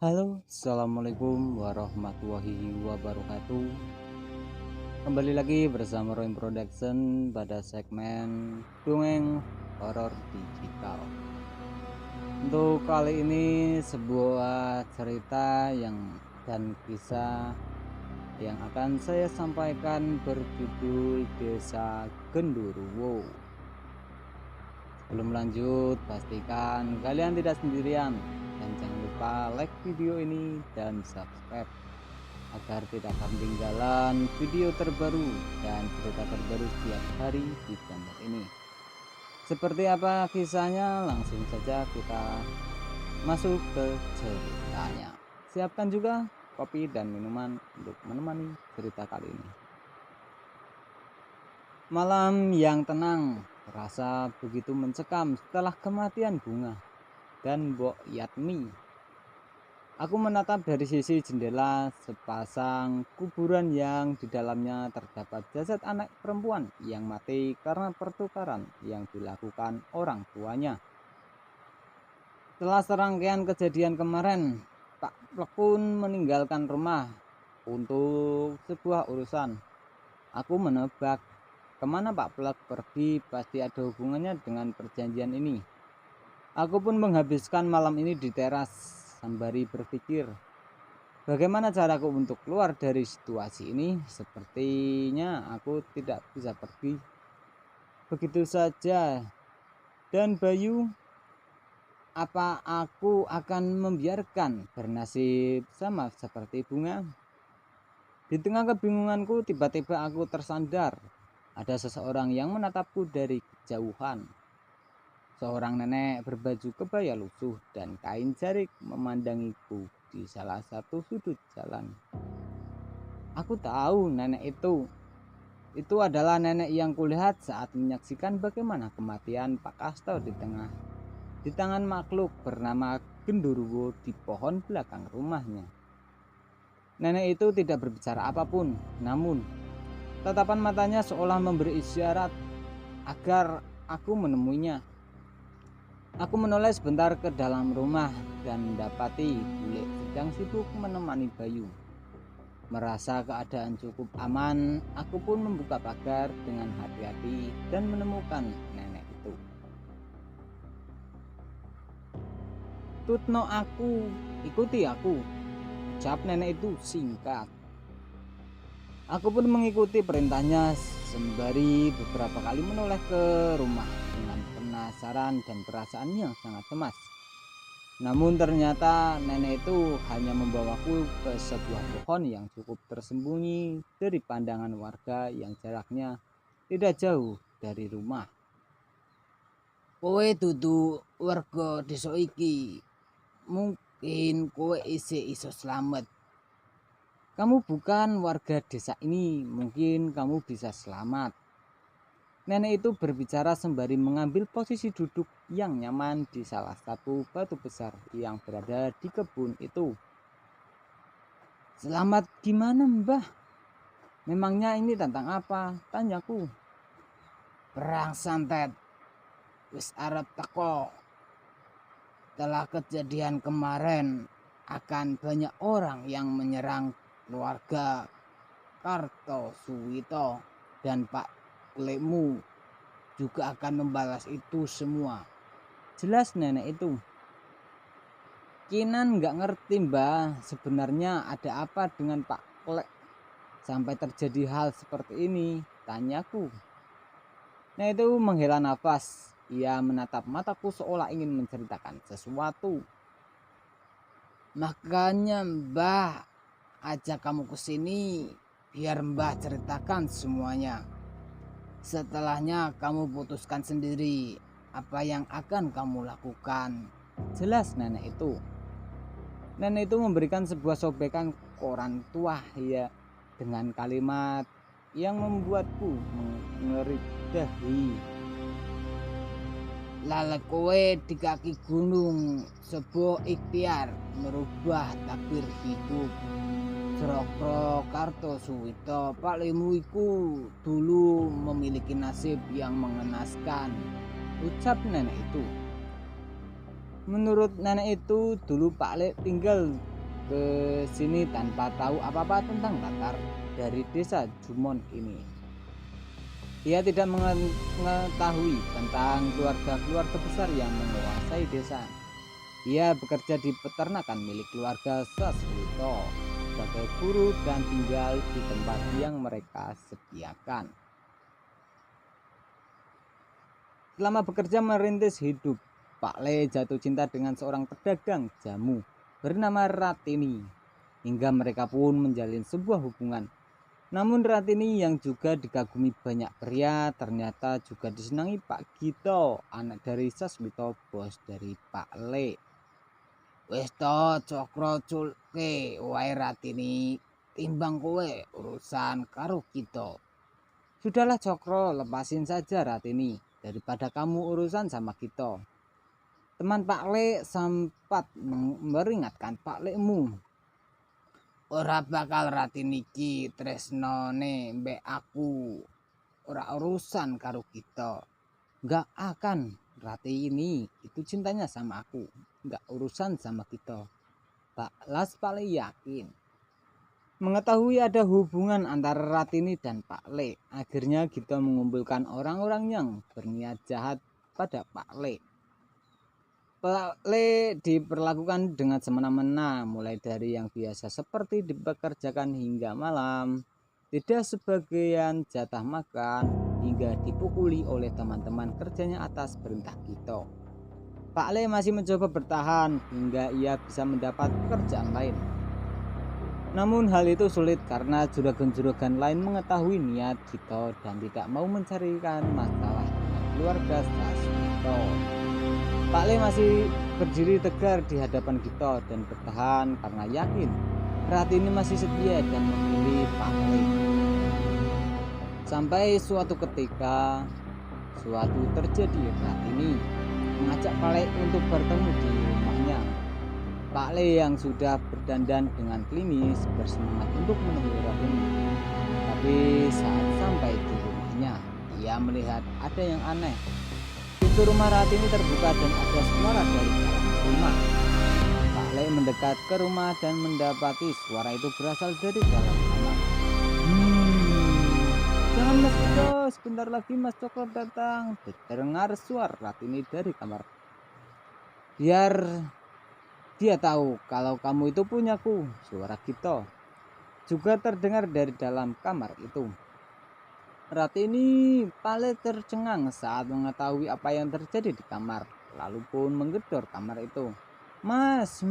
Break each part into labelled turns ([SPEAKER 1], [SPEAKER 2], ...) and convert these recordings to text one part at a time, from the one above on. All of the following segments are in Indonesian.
[SPEAKER 1] Halo, assalamualaikum warahmatullahi wabarakatuh. Kembali lagi bersama Roim Production pada segmen dongeng horor digital. Untuk kali ini sebuah cerita dan kisah yang akan saya sampaikan berjudul Desa Genderuwo. Sebelum lanjut, pastikan kalian tidak sendirian dan jangan lupa like video ini dan subscribe agar tidak ketinggalan video terbaru dan cerita terbaru setiap hari di channel ini. Seperti apa kisahnya? Langsung saja kita masuk ke ceritanya. Siapkan juga kopi dan minuman untuk menemani cerita kali ini. Malam yang tenang terasa begitu mencekam setelah kematian Bunga dan Mbok Yatmi. Aku menatap dari sisi jendela sepasang kuburan yang di dalamnya terdapat jasad anak perempuan yang mati karena pertukaran yang dilakukan orang tuanya. Setelah serangkaian kejadian kemarin, Pak Plekun meninggalkan rumah untuk sebuah urusan. Aku menebak kemana Pak Plek pergi pasti ada hubungannya dengan perjanjian ini. Aku pun menghabiskan malam ini di teras sembari berpikir, bagaimana caraku untuk keluar dari situasi ini? Sepertinya aku tidak bisa pergi begitu saja. Dan Bayu, apa aku akan membiarkan bernasib sama seperti Bunga? Di tengah kebingunganku, tiba-tiba aku tersandar. Ada seseorang yang menatapku dari kejauhan. Seorang nenek berbaju kebaya lusuh dan kain jarik memandangiku di salah satu sudut jalan. Aku tahu nenek itu adalah nenek yang kulihat saat menyaksikan bagaimana kematian Pak Kasto di tangan makhluk bernama Genderuwo di pohon belakang rumahnya. Nenek itu tidak berbicara apapun, namun tatapan matanya seolah memberi isyarat agar aku menemuinya. Aku menoleh sebentar ke dalam rumah dan mendapati Bule sedang sibuk menemani Bayu. Merasa keadaan cukup aman, aku pun membuka pagar dengan hati-hati dan menemukan nenek itu. "Tutno aku, ikuti aku," ucap nenek itu singkat. Aku pun mengikuti perintahnya sembari beberapa kali menoleh ke rumah dengan penasaran dan perasaan yang sangat cemas. Namun ternyata nenek itu hanya membawaku ke sebuah pohon yang cukup tersembunyi dari pandangan warga yang jaraknya tidak jauh dari rumah. "Kowe dudu warga desa iki. Mungkin kowe iso slamet. Kamu bukan warga desa ini, mungkin kamu bisa selamat." Nenek itu berbicara sembari mengambil posisi duduk yang nyaman di salah satu batu besar yang berada di kebun itu. "Selamat gimana, Mbah? Memangnya ini tentang apa?" tanyaku. "Perang santet wis arep teko. Setelah kejadian kemarin akan banyak orang yang menyerang keluarga Kartosuwito dan Pak Klemu juga akan membalas itu semua," jelas nenek itu. "Kinan nggak ngerti, Mbah, sebenarnya ada apa dengan Pak Klek sampai terjadi hal seperti ini?" tanyaku. Nenek itu menghela nafas. Ia menatap mataku seolah ingin menceritakan sesuatu. "Makanya Mbah ajak kamu ke sini biar Mbah ceritakan semuanya. Setelahnya kamu putuskan sendiri apa yang akan kamu lakukan," jelas nenek itu. Nenek itu memberikan sebuah sobekan koran tua ya dengan kalimat yang membuatku mengerik dahi. "Lala kowe di kaki gunung, sebuah ikhtiar merubah takdir hidup. Srokro Kartosuwito Pak Lemu iku dulu memiliki nasib yang mengenaskan," ucap nenek itu. Menurut nenek itu, dulu Pak Lek tinggal ke sini tanpa tahu apa-apa tentang latar dari desa Jumon ini. Ia tidak mengetahui tentang keluarga-keluarga besar yang menguasai desa. Ia bekerja di peternakan milik keluarga Saswito sebagai buruh dan tinggal di tempat yang mereka sediakan. Selama bekerja merintis hidup, Pak Le jatuh cinta dengan seorang pedagang jamu bernama Ratini, hingga mereka pun menjalin sebuah hubungan. Namun Ratini yang juga dikagumi banyak pria ternyata juga disenangi Pak Gito, anak dari Saswito, bos dari Pak Le. Wis to Cokro culke wae Ratini, timbang kowe urusan karo Gito. Sudahlah Cokro, lepasin saja Ratini daripada kamu urusan sama Gito. Teman Pak Le sempat meringatkan Pak Le-mu. Ora bakal Ratini iki tresnone mbek aku. Ora urusan karo Gito. Enggak akan Ratini itu cintanya sama aku. Enggak urusan sama Gito. Pak Las Pak Le yakin. Mengetahui ada hubungan antara Ratini dan Pak Le, akhirnya Gito mengumpulkan orang-orang yang berniat jahat pada Pak Le. Pak Le diperlakukan dengan semena-mena, mulai dari yang biasa seperti dipekerjakan hingga malam, tidak sebagian jatah makan, hingga dipukuli oleh teman-teman kerjanya atas perintah Gito. Pak Le masih mencoba bertahan hingga ia bisa mendapat pekerjaan lain. Namun hal itu sulit karena juragan-juragan lain mengetahui niat Gito dan tidak mau mencarikan masalah dengan keluarga Saswito. Pak Le masih berdiri tegar di hadapan Gito dan bertahan karena yakin Ratini masih setia dan memilih Pak Le. Sampai suatu ketika suatu terjadi, Ratini mengajak Pak Le untuk bertemu di rumahnya. Pak Le yang sudah berdandan dengan klinis bersemangat untuk menemui Ratini. Tapi saat sampai di rumahnya, ia melihat ada yang aneh. Pintu rumah Ratini terbuka dan ada suara dari dalam rumah. Pak Le mendekat ke rumah dan mendapati suara itu berasal dari dalam kamar. Jangan Mas Gito, sebentar lagi Mas Cokro datang. Terdengar suara Ratini dari kamar. Biar dia tahu kalau kamu itu punyaku, suara Gito juga terdengar dari dalam kamar itu. Ratini Pak tercengang saat mengetahui apa yang terjadi di kamar, lalu pun menggedor kamar itu. Mas,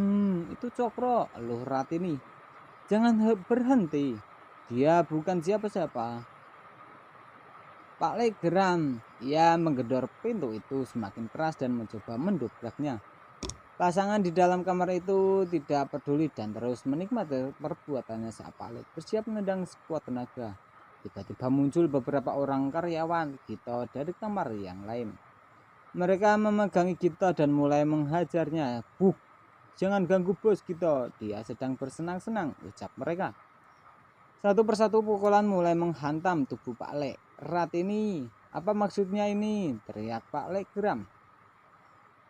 [SPEAKER 1] itu Cokro, eluh Ratini. Jangan berhenti, dia bukan siapa-siapa. Pak Le geram, ia menggedor pintu itu semakin keras dan mencoba mendobraknya. Pasangan di dalam kamar itu tidak peduli dan terus menikmati perbuatannya saat Pak Le bersiap menendang sekuat tenaga. Tiba-tiba muncul beberapa orang karyawan Gito dari kamar yang lain. Mereka memegangi Gito dan mulai menghajarnya. Buh, jangan ganggu bos Gito, dia sedang bersenang-senang, ucap mereka. Satu persatu pukulan mulai menghantam tubuh Pak Le. Ratini, apa maksudnya ini? Teriak Pak Le geram.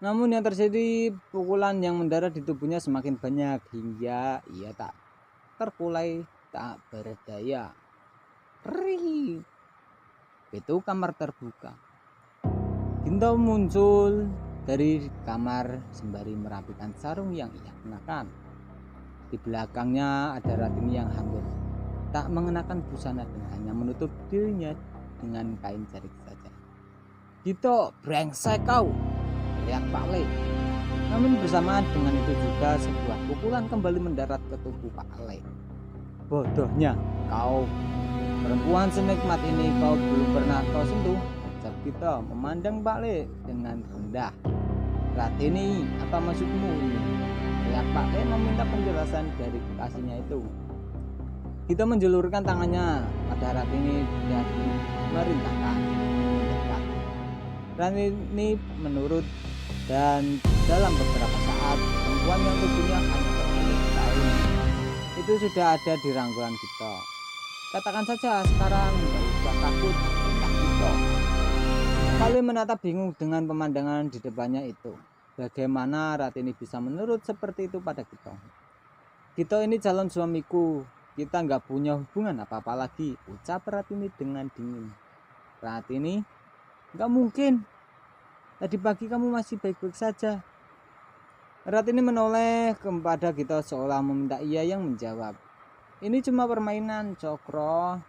[SPEAKER 1] Namun yang terjadi, pukulan yang mendarat di tubuhnya semakin banyak hingga ia tak terkulai, tak berdaya. Rih, itu kamar terbuka. Gito muncul dari kamar sembari merapikan sarung yang ia kenakan. Di belakangnya ada Ratini yang hampir tak mengenakan busana dan hanya menutup dirinya dengan kain jarik saja. Gito, brengsek kau, teriak Pak Le. Namun bersamaan dengan itu juga sebuah pukulan kembali mendarat ke tubuh Pak Le. Bodohnya kau, perempuan senikmat ini kau belum pernah kau sentuh, ucap Gito memandang Pak Le dengan rendah. Ratini, apa maksudmu ini? Teriak Pak Le meminta penjelasan dari kekasihnya itu. Gito menjulurkan tangannya pada Ratini dan merintahkan mendekat. Ratini menurut dan dalam beberapa saat perempuan yang tubuhnya hanya tertutup kain itu sudah ada di rangkulan Gito. Katakan saja sekarang, tidak usah takut, perintah Gito. Pak Le menatap bingung dengan pemandangan di depannya itu. Bagaimana Ratini bisa menurut seperti itu pada Gito? Gito ini calon suamiku. Kita nggak punya hubungan apa-apa lagi, ucap Ratini dengan dingin. Ratini, nggak mungkin. Tadi pagi kamu masih baik-baik saja. Ratini menoleh kepada Gito seolah meminta ia yang menjawab. Ini cuma permainan, Cokro.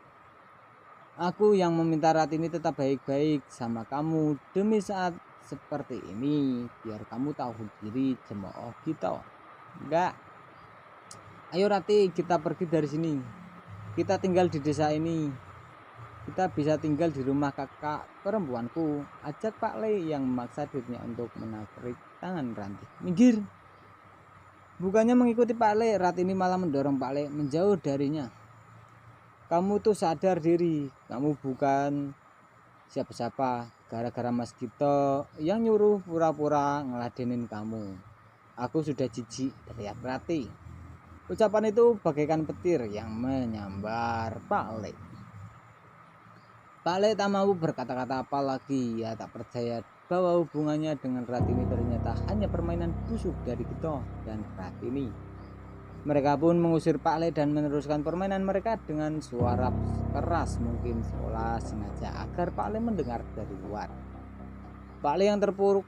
[SPEAKER 1] Aku yang meminta Ratini tetap baik-baik sama kamu demi saat seperti ini, biar kamu tahu diri, cemooh Gito. Enggak. Ayo Rati, kita pergi dari sini. Kita tinggal di desa ini. Kita bisa tinggal di rumah kakak perempuanku. Ajak Pak Le yang memaksa dirinya untuk menarik tangan Ranti. Minggir. Bukannya mengikuti Pak Le, Ratini malah mendorong Pak Le menjauh darinya. Kamu tuh sadar diri, kamu bukan siapa-siapa. Gara-gara Mas Gito yang nyuruh pura-pura ngeladenin kamu. Aku sudah jijik, teriak Rati. Ucapan itu bagaikan petir yang menyambar Pak Le. Pak Le tak mau berkata-kata apa lagi. Ia tak percaya bahwa hubungannya dengan Ratini ternyata hanya permainan busuk dari Gito dan Ratini. Mereka pun mengusir Pak Le dan meneruskan permainan mereka dengan suara keras, mungkin seolah sengaja agar Pak Le mendengar dari luar. Pak Le yang terpuruk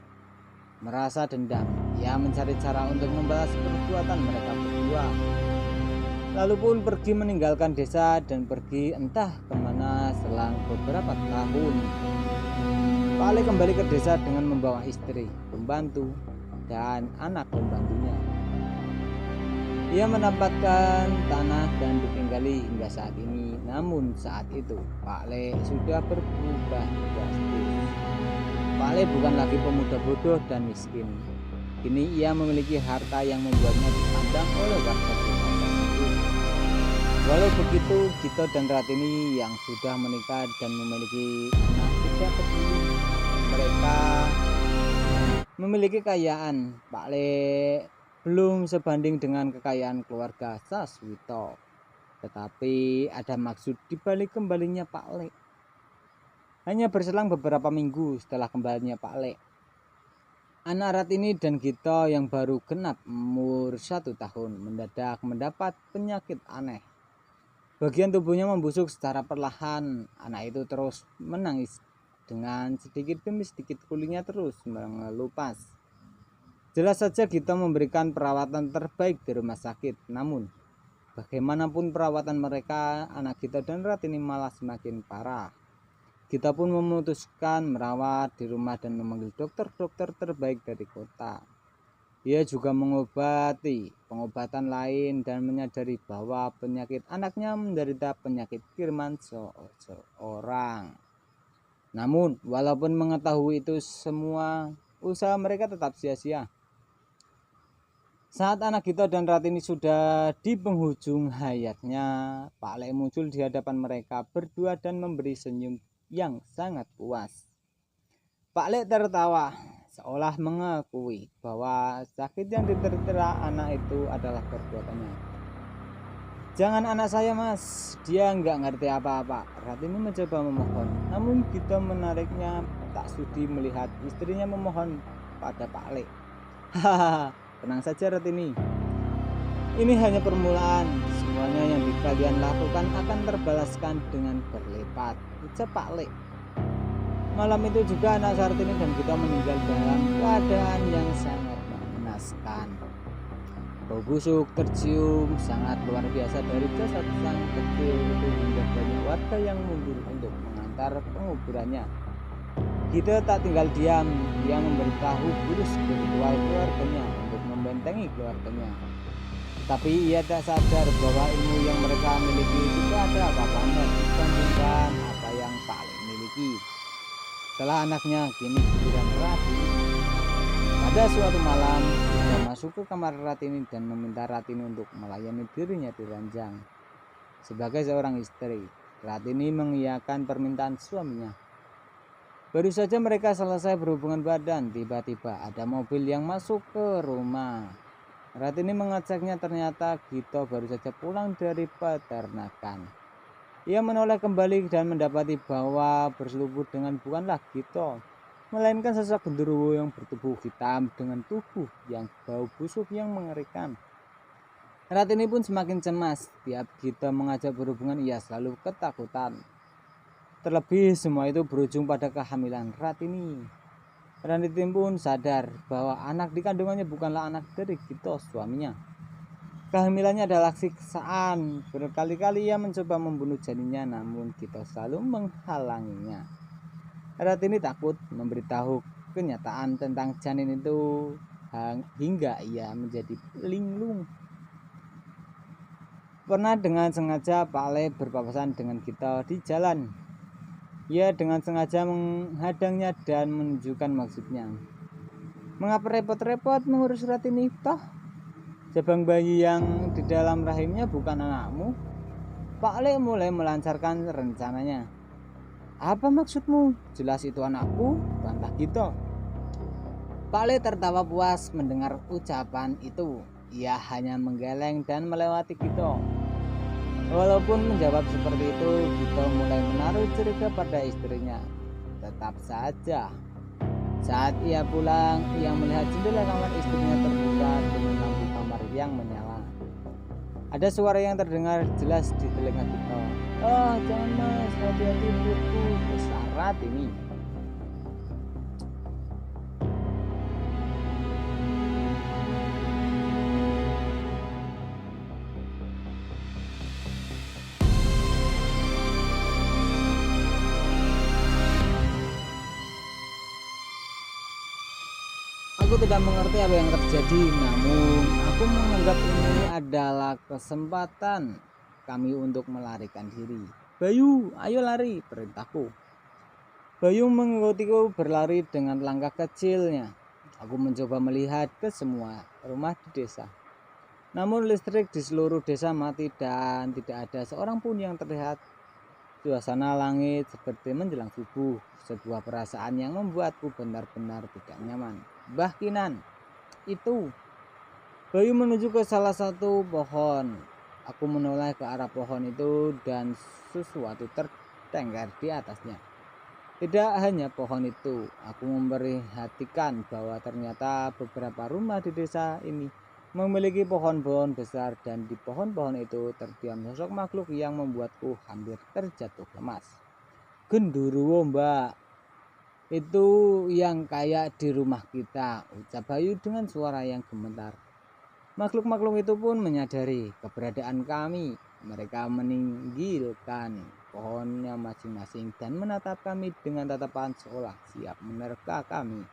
[SPEAKER 1] merasa dendam. Ia mencari cara untuk membalas perbuatan mereka berdua. Lalu pun pergi meninggalkan desa dan pergi entah kemana selang beberapa tahun. Pak Le kembali ke desa dengan membawa istri, pembantu, dan anak pembantunya. Ia menempatkan tanah dan ditinggali hingga saat ini. Namun saat itu Pak Le sudah berubah drastis. Pak Le bukan lagi pemuda bodoh dan miskin. Kini ia memiliki harta yang membuatnya dipandang oleh warga desa tersebut. Walau begitu, Gito dan Ratini yang sudah menikah dan memiliki anak tidak peduli. Mereka memiliki kekayaan. Pak Le belum sebanding dengan kekayaan keluarga Saswito. Tetapi ada maksud dibalik kembalinya Pak Le. Hanya berselang beberapa minggu setelah kembalinya Pak Le, anak Ratini dan Gito yang baru genap umur 1 tahun mendadak mendapat penyakit aneh. Bagian tubuhnya membusuk secara perlahan. Anak itu terus menangis dengan sedikit demi sedikit kulitnya terus mengelupas. Jelas saja Gito memberikan perawatan terbaik di rumah sakit. Namun bagaimanapun perawatan mereka, anak Gito dan Ratini malah semakin parah. Gito pun memutuskan merawat di rumah dan memanggil dokter-dokter terbaik dari kota. Ia juga mengobati pengobatan lain dan menyadari bahwa penyakit anaknya menderita penyakit kiriman seorang. Namun walaupun mengetahui itu semua, usaha mereka tetap sia-sia. Saat anak Gito dan Ratini sudah di penghujung hayatnya, Pak Le muncul di hadapan mereka berdua dan memberi senyum yang sangat puas. Pak Le tertawa seolah mengakui bahwa sakit yang diterita anak itu adalah perbuatannya. Jangan anak saya mas, dia nggak ngerti apa-apa. Ratini mencoba memohon, namun Gito menariknya, tak sudi melihat istrinya memohon pada Pak Le. Hahaha, tenang saja Ratini. Ini hanya permulaan. Semuanya yang kalian lakukan akan terbalaskan dengan berlipat, ucap Pak Le. Malam itu juga anak Sartini dan Gito meninggal dalam keadaan yang sangat mengenaskan. Bau busuk tercium sangat luar biasa dari jasad sang kecil itu hingga banyak warga yang mundur untuk mengantar penguburannya. Gito tak tinggal diam, dia memberitahu guru spiritual keluarganya untuk membentengi keluarganya. Tapi ia tak sadar bahwa ilmu yang mereka miliki tidak ada apa-apanya dibandingkan apa yang Pak Le miliki. Setelah anaknya kini giliran Ratini. Pada suatu malam, dia masuk ke kamar Ratini dan meminta Ratini untuk melayani dirinya di ranjang. Sebagai seorang istri, Ratini mengiyakan permintaan suaminya. Baru saja mereka selesai berhubungan badan, tiba-tiba ada mobil yang masuk ke rumah. Ratini mengeceknya, ternyata Gito baru saja pulang dari peternakan. Ia menoleh kembali dan mendapati bahwa berselubut dengan bukanlah Gito, melainkan sosok genderuwo yang bertubuh hitam dengan tubuh yang bau busuk yang mengerikan. Ratini pun semakin cemas. Tiap kita mengajak berhubungan ia selalu ketakutan. Terlebih semua itu berujung pada kehamilan Ratini. Ratini pun sadar bahwa anak di kandungannya bukanlah anak dari Gito suaminya. Kehamilannya adalah siksaan. Berkali-kali ia mencoba membunuh janinnya, namun Gito selalu menghalanginya. Ratini takut memberitahu kenyataan tentang janin itu hingga ia menjadi linglung. Pernah dengan sengaja Pak Le berpapasan dengan Gito di jalan. Ia dengan sengaja menghadangnya dan menunjukkan maksudnya. Mengapa repot-repot mengurus Ratini toh? Jabang bayi yang di dalam rahimnya bukan anakmu. Pak Le mulai melancarkan rencananya. Apa maksudmu? Jelas itu anakku, bantah Gito. Pak Le tertawa puas mendengar ucapan itu. Ia hanya menggeleng dan melewati Gito. Walaupun menjawab seperti itu, Gito mulai menaruh curiga pada istrinya. Tetap saja, saat ia pulang, ia melihat jendela kamar istrinya terbuka dengan lampu kamar yang menyala. Ada suara yang terdengar jelas di telinga Gito. Oh, jangan mas, hati-hati buku, besar Ratini. Aku tidak mengerti apa yang terjadi, namun aku menganggap ini adalah kesempatan kami untuk melarikan diri. Bayu, ayo lari, perintahku. Bayu mengikutiku berlari dengan langkah kecilnya. Aku mencoba melihat ke semua rumah di desa. Namun listrik di seluruh desa mati dan tidak ada seorang pun yang terlihat. Suasana langit seperti menjelang subuh, sebuah perasaan yang membuatku benar-benar tidak nyaman. Mbah Kinan, itu. Bayu menuju ke salah satu pohon. Aku menoleh ke arah pohon itu dan sesuatu tertengger di atasnya. Tidak hanya pohon itu, aku memperhatikan bahwa ternyata beberapa rumah di desa ini memiliki pohon-pohon besar dan di pohon-pohon itu terdiam sosok makhluk yang membuatku hampir terjatuh lemas. Genderuwo mbak, itu yang kayak di rumah kita, ucap Bayu dengan suara yang gemetar. Makhluk-makhluk itu pun menyadari keberadaan kami. Mereka meninggalkan pohonnya masing-masing dan menatap kami dengan tatapan seolah siap menerka kami.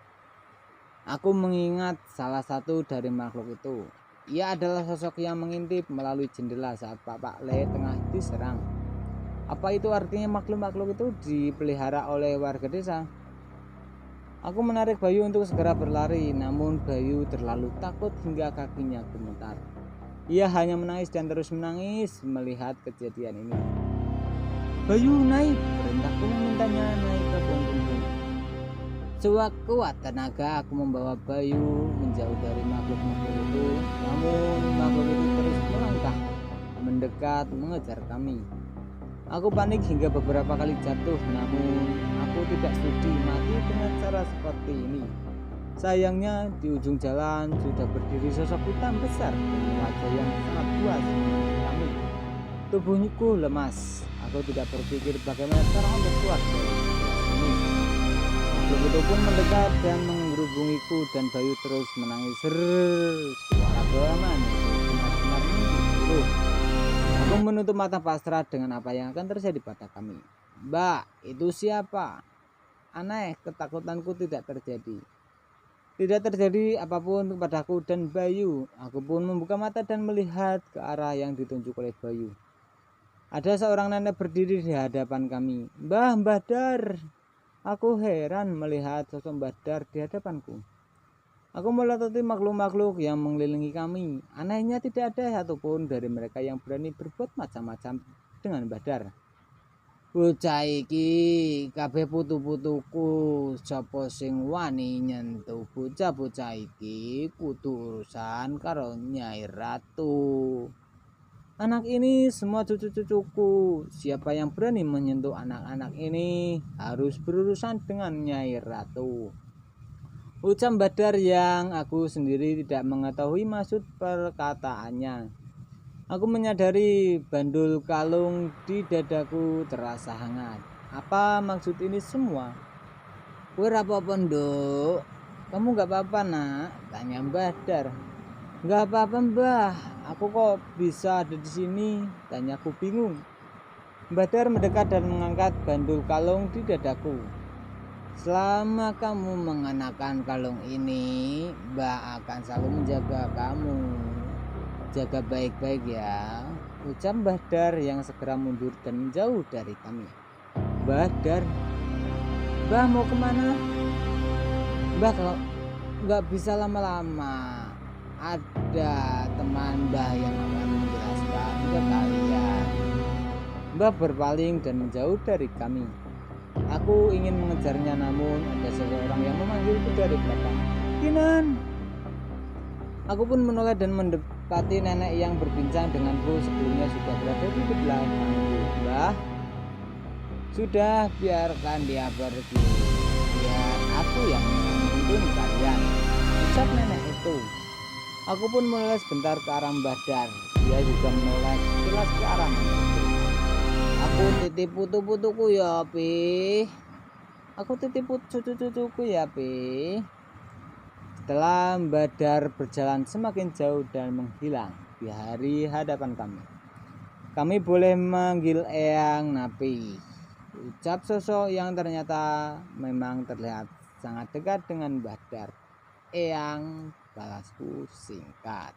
[SPEAKER 1] Aku mengingat salah satu dari makhluk itu. Ia adalah sosok yang mengintip melalui jendela saat Pak Le tengah diserang. Apa itu artinya makhluk-makhluk itu dipelihara oleh warga desa? Aku menarik Bayu untuk segera berlari, namun Bayu terlalu takut hingga kakinya gemetar. Ia hanya menangis dan terus menangis melihat kejadian ini. Bayu naik, perintahku memintanya naik ke punggungku. Sekuat tenaga aku membawa Bayu menjauh dari makhluk-makhluk itu, namun makhluk itu terus melangkah, mendekat, mengejar kami. Aku panik hingga beberapa kali jatuh, namun aku tidak sudi mati dengan cara seperti ini. Sayangnya di ujung jalan sudah berdiri sosok hitam besar dengan wajah yang sangat buas menghadapi kami. Tubuhku lemas. Aku tidak berpikir bagaimana cara untuk keluar dari situasi ini. Makhluk itu pun mendekat dan menggerubungiku dan Bayu terus menangis. Suara geraman itu benar-benar menggigil. Aku menutup mata pasrah dengan apa yang akan terjadi pada kami. Mbak, itu siapa? Aneh, ketakutanku tidak terjadi. Tidak terjadi apapun kepadaku dan Bayu. Aku pun membuka mata dan melihat ke arah yang ditunjuk oleh Bayu. Ada seorang nenek berdiri di hadapan kami. Mbah Dar. Aku heran melihat sosok Mbah Dar di hadapanku. Aku melototi makhluk-makhluk yang mengelilingi kami. Anehnya tidak ada satupun dari mereka yang berani berbuat macam-macam dengan Mbah Dar. Bocah iki kabeh putu-putuku, sapa sing wani nyentuh bocah-bocah iki kudu urusan karo Nyai Ratu. Anak ini semua cucu-cucuku. Siapa yang berani menyentuh anak-anak ini harus berurusan dengan Nyai Ratu. Ucap Badar yang aku sendiri tidak mengetahui maksud perkataannya. Aku menyadari bandul kalung di dadaku terasa hangat. Apa maksud ini semua? Kowe ra apa-apa, Nduk? Kamu gak apa-apa, Nak? Tanya Mbah Dar. Gak apa-apa, Mbah. Aku kok bisa ada di sini? Tanyaku bingung. Mbah Dar mendekat dan mengangkat bandul kalung di dadaku. Selama kamu mengenakan kalung ini, Mbah akan selalu menjaga kamu. Jaga baik-baik ya, ucap Mbah Dar yang segera mundur dan menjauh dari kami. Mbah Dar, Mbah mau kemana? Mbah kalau nggak bisa lama-lama, ada teman Mbah yang akan menjelaskan ke kalian. Mbah berpaling dan menjauh dari kami. Aku ingin mengejarnya, namun ada seseorang yang memanggilku dari belakang. Kinan. Aku pun menoleh dan mendekati nenek yang berbincang denganku sebelumnya sudah berada di belakangku. Mbah, sudah, biarkan dia pergi. Biar aku yang menuntun kalian, ucap nenek itu. Aku pun menoleh sebentar ke arah Mbah Dar. Dia juga menoleh sekilas ke arah nenek itu. Aku titip putu-putuku ya, Pi. Aku titip cucu-cucuku ya, Pi. Setelah Mbah Dar berjalan semakin jauh dan menghilang di hari hadapan kami boleh manggil Eyang Napi, ucap sosok yang ternyata memang terlihat sangat dekat dengan Mbah Dar. Eyang, balasku singkat.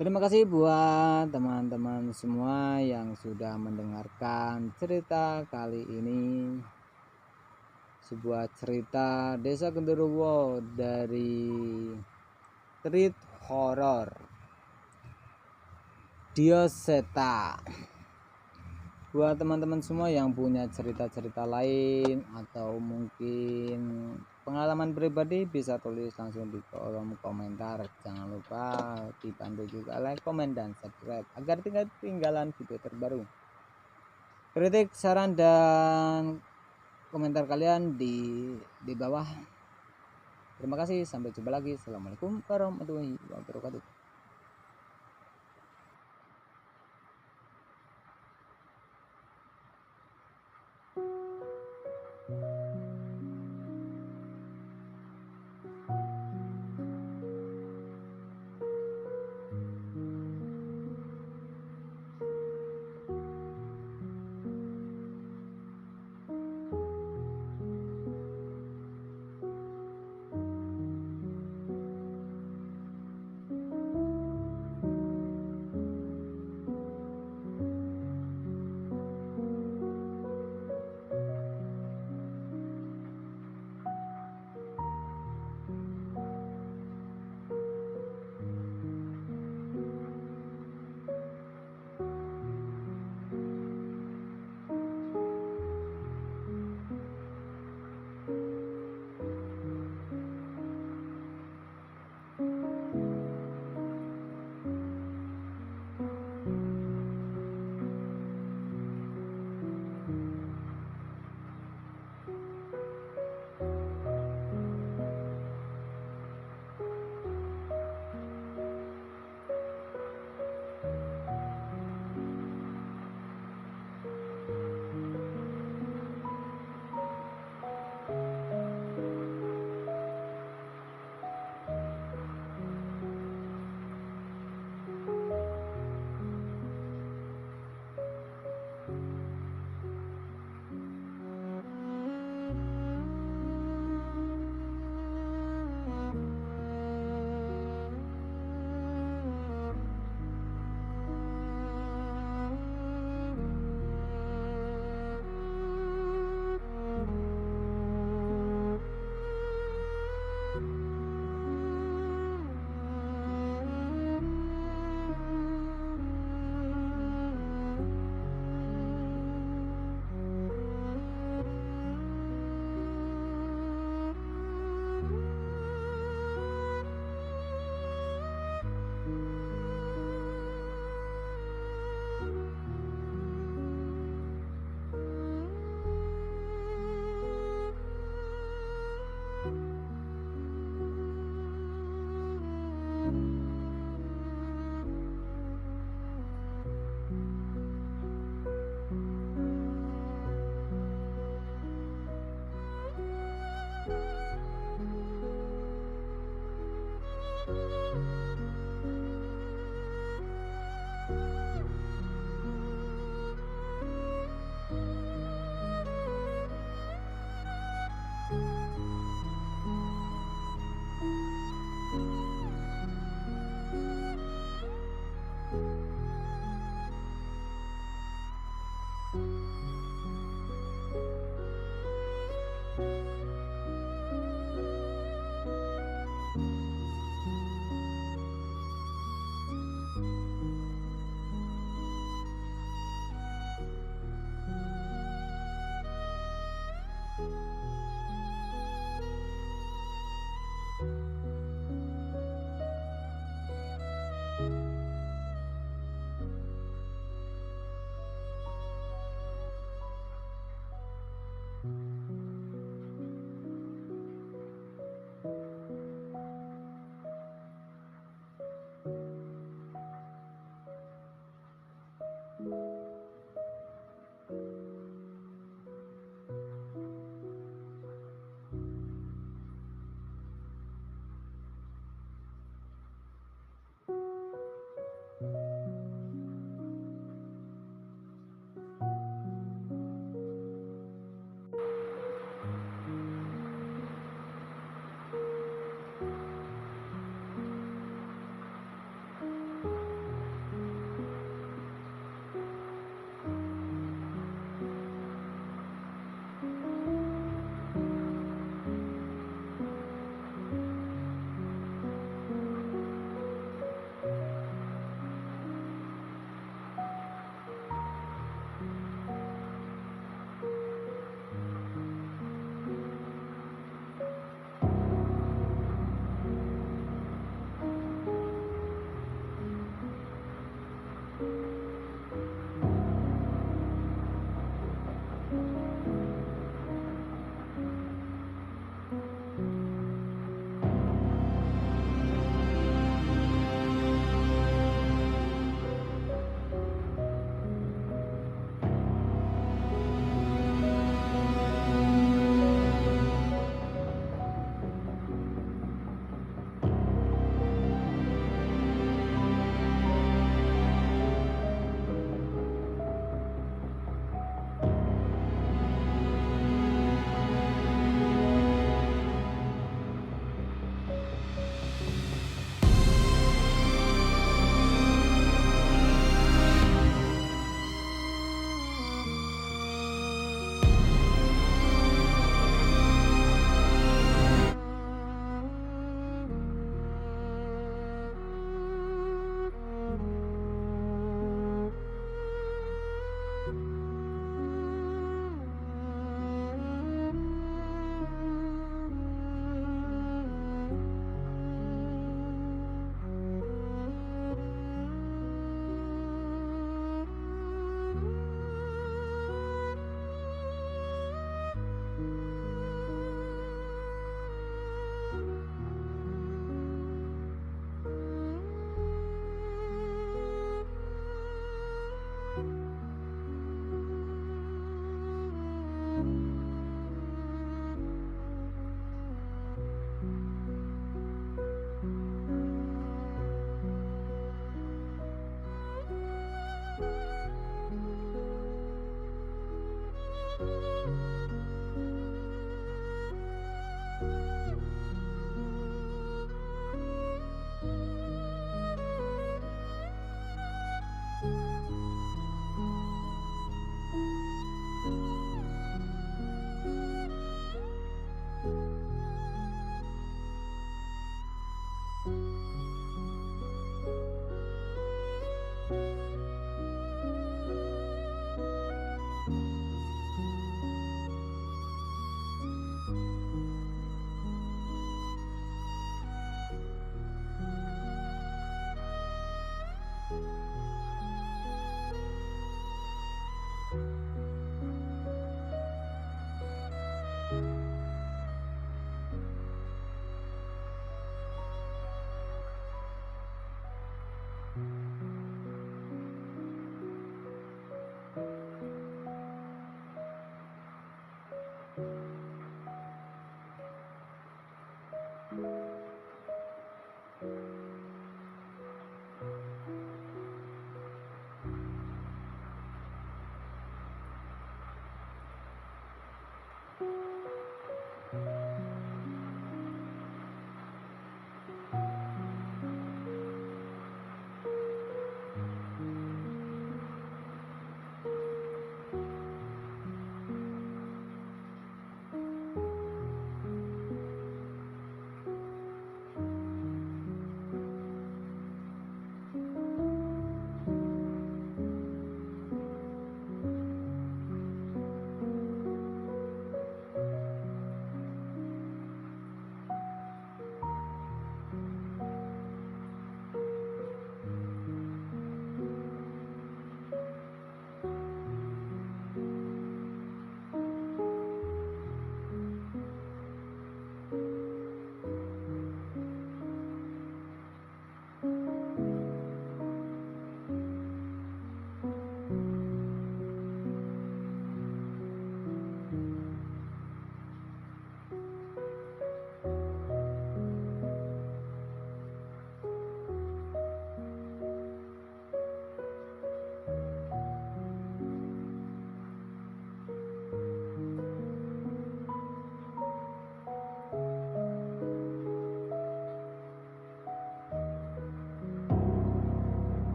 [SPEAKER 1] Terima kasih buat teman-teman semua yang sudah mendengarkan cerita kali ini. Sebuah cerita Desa Genderuwo dari Street Horror Dioseta. Buat teman-teman semua yang punya cerita-cerita lain atau mungkin pengalaman pribadi, bisa tulis langsung di kolom komentar. Jangan lupa dibantu juga like, komen, dan subscribe agar tidak ketinggalan video terbaru. Kritik, saran, dan komentar kalian di bawah. Terima kasih, sampai jumpa lagi. Assalamualaikum warahmatullahi wabarakatuh.